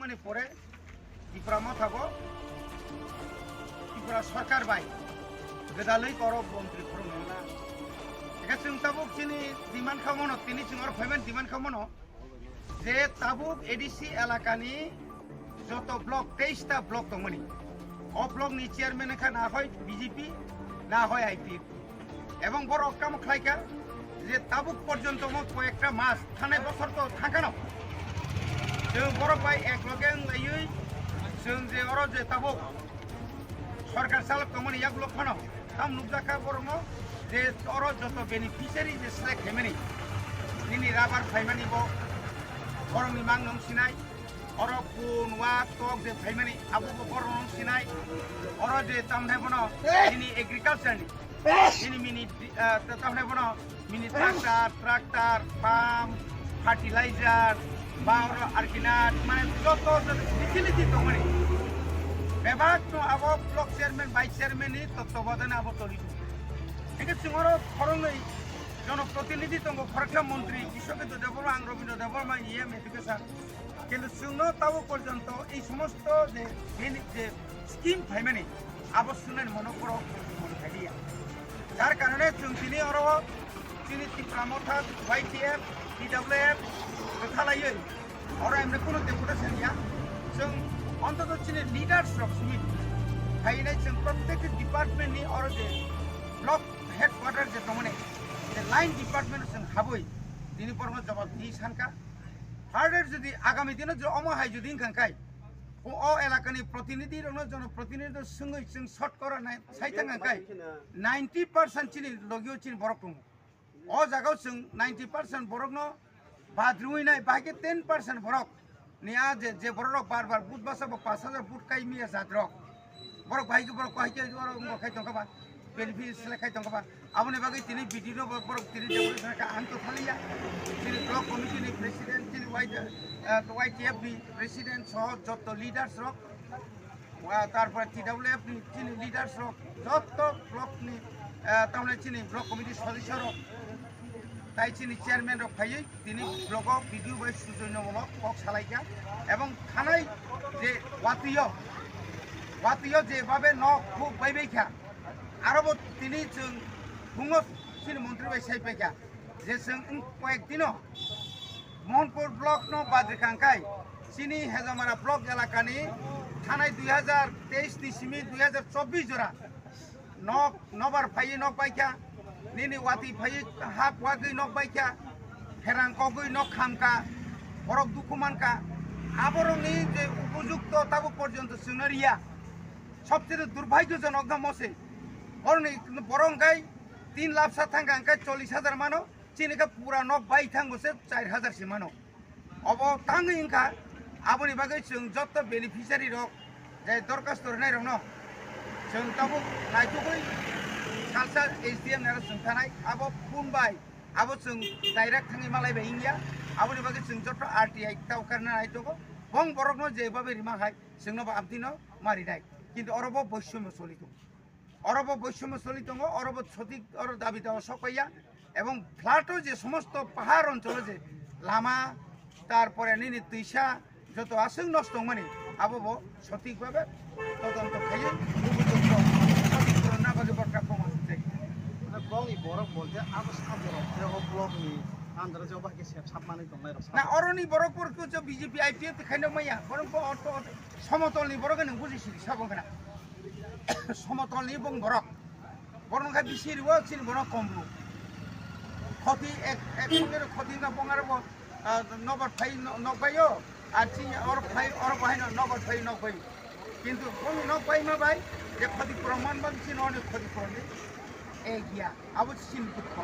মানে পরে ত্রিপুরা মথাবো ত্রিপুরা সরকার বাই गोदालै करब मन्त्रि फोरोंना एका जों ताबुक चिनि डिमान्ड खालामनो तिनि जों और पेमेन्ट डिमान्ड खालामनो जे ताबुक एडिसि एलाकानि যত ব্লক 23টা ব্লক দंमोन अ ब्लकनि चेयारमेन खा ना হয় বিজেপি না হয় আইপিএফ এবং বড় কাম খাইকা যে তাবুক পর্যন্ত কয়েকটা মাস থানে বছর তো থাকানো जों বড় পাই এক লগে লাইयै जों যে অর যে তাবুক সরকার চালক দंमोन ইয়াগুলো ফানো কাম নুজাকা বরং যে অর যত বেনিফিশিয়ারি যে সিলেক্ট হেমেনি দিনি রাবার ফাইমানি ব বরংনি মান নং সিনাই অর কোন ওয়া টক যে ফাইমানি আবু বরং নং সিনাই অর যে তামনে বনো দিনি এগ্রিকালচারনি দিনি মিনি তামনে বনো মিনি ট্রাক্টর পাম্প ফার্টিলাইজার বা অর আরকিনা মানে যত ফেসিলিটি দंमोन बेबाग तो अब ब्लॉक चेयरमैन वाइस चेयरमैन ही तत्वावधान अब तली एके सिंहर फरंगै जनप्रतिनिधि दंग फरक्षा मंत्री विश्वकेतु देवबर्मा आं रवीन्द्र देवबर्मा इएम एडुकेशन किन्तु जोंनो ताबो पर्यन्त এই সমস্ত যে স্কিম ফাইমানি আবশ্যক মনোকর মনথাইয়া যার কারণে जों दिनै अर जोंनि ত্রিপুরা मथा वाइटिएफ पिडब्लिउएफ खालायै अर एमने कोनो डेपुटेशन गैया जों অন্তত চিনি লিডার্স রক সুমিত ফাইনাই जों প্রত্যেক ডিপার্টমেন্টনি और যে ব্লক হেডকোয়ার্টার যে দंमोन যে লাইন ডিপার্টমেন্ট जों হাবই দিনি পরম জবাব দি সানকা ফার্দার যদি আগামী দিনে যে অমহাই যদি ইনকাঙ্কাই ও এলাকানি প্রতিনিধি রন জনপ্রতিনিধি সঙ্গে जों শর্ট করা নাই সাইতাঙ্কাই 90% চিনি লগিও চিনি বরক দङ ও জায়গাও जों 90% বরক ন বাদ্রুই নাই বাকি 10% বরক निया जे बरक बार बार बुट बसा 5000 बुट काई मिया जाद्रक बरक भाई के बरक काई के बरक खाइ दंगबा बेनिफिट सेले खाइ दंगबा आबने बागै तिनि बिडिनो बरक तिनि डेपुटेशन का आंत थालिया तिनि ब्लॉक कमिटी नि प्रेसिडेंट तिनि वाइटीएफ नि प्रेसिडेंट सह जत लिडार्स रक वा तारपर टीडब्ल्यूएफ नि तिनि लिडार्स रक जत ब्लॉक नि तामने तिनि ब्लॉक कमिटी सदस्य रक তাই চিনি চেয়ারম্যান রক ফাইयै তিনি ব্লক ভিডিও বাই সুজন্যমূলক কক সালাইকা এবং থানায় যে ওয়াতিয় যেভাবে ন খুব বাইবাইখা আরব তিনি जों बुङो চিনি মন্ত্রী বাই সাইপাইখা যে जों কয়েকদিন মোহনপুর ব্লক ন বাদ্রিকাঙ্কাই চিনি হেজামারা ব্লক এলাকানি থানায় 2023 নিসিমি 2024 জোড়া নবার ফাইयै নক বাইখা নিনি ওয়াতি ফাই হাক ওয়াগৈ নক বাইকা হেরাং কগৈ নক খামকা বরক দুকুমানকা আবরংনি যে উপযুক্ত তাবো পর্যন্ত সুনারিয়া সবচেয়ে দুর্ভাগ্যজনক মসে বরংকাই 3 লাখ থাঙ্কা 40,000 মানো চিনিকা পুরা নক বাই থাঙ্গছে 4,000 সে মানো অব তাঙ্গৈ ইনকা আবনি বাগৈ जों যত বেনিফিশিয়ারি রক যে দরখাস্ত নাই রং ন जों তাবো নাইতুগৈ सालसा एसडीएम नारा जों थानाय आबो फुनबाय आबो जों डाइरेक्ट थाङै मालायबाय इंगिया आबोनि बागै जों जत आरटीआई तावकारना आइतोगो बं बरकनो जेबाबे रिमा हाय जोंनो आबदिनो मारिनाय किन्तु अरब बৈষম্য চলিত अरब বৈষম্য চলিত अरब সঠিক অর দাবি দেওয়া সকাইয়া এবং ফ্ল্যাটও যে সমস্ত পাহাড় অঞ্চল যে লামা তারপরে নিনি তৈসা যত আসং নষ্ট মানে আবো সঠিকভাবে তদন্ত খাইয়ে উপযুক্ত সঠিক না বাজে বরকা প্রমাণ ब्लॉकनि बरक बोलते अब साबरक जे ब्लॉकनि आन्दार जो बाकी से साबमानै दंनाय रस ना अरनि बरकफोरखौ जो बीजेपी आईपीएफ खायनो मैया बरक अट समतलनि बरक नों बुजिसि साबंगना समतलनि बं बरक बरनखा बिसिरिवा सिन बरक कमलु खति एक खति ना बंगार नगर फाइ नबायो आछि और फाइ और बाहायनो नगर फाइ नबाय किन्तु बं नबाय मा बाय जे खति प्रमाण बन सिन अने खति प्रमाण ए गया अब सिन दुख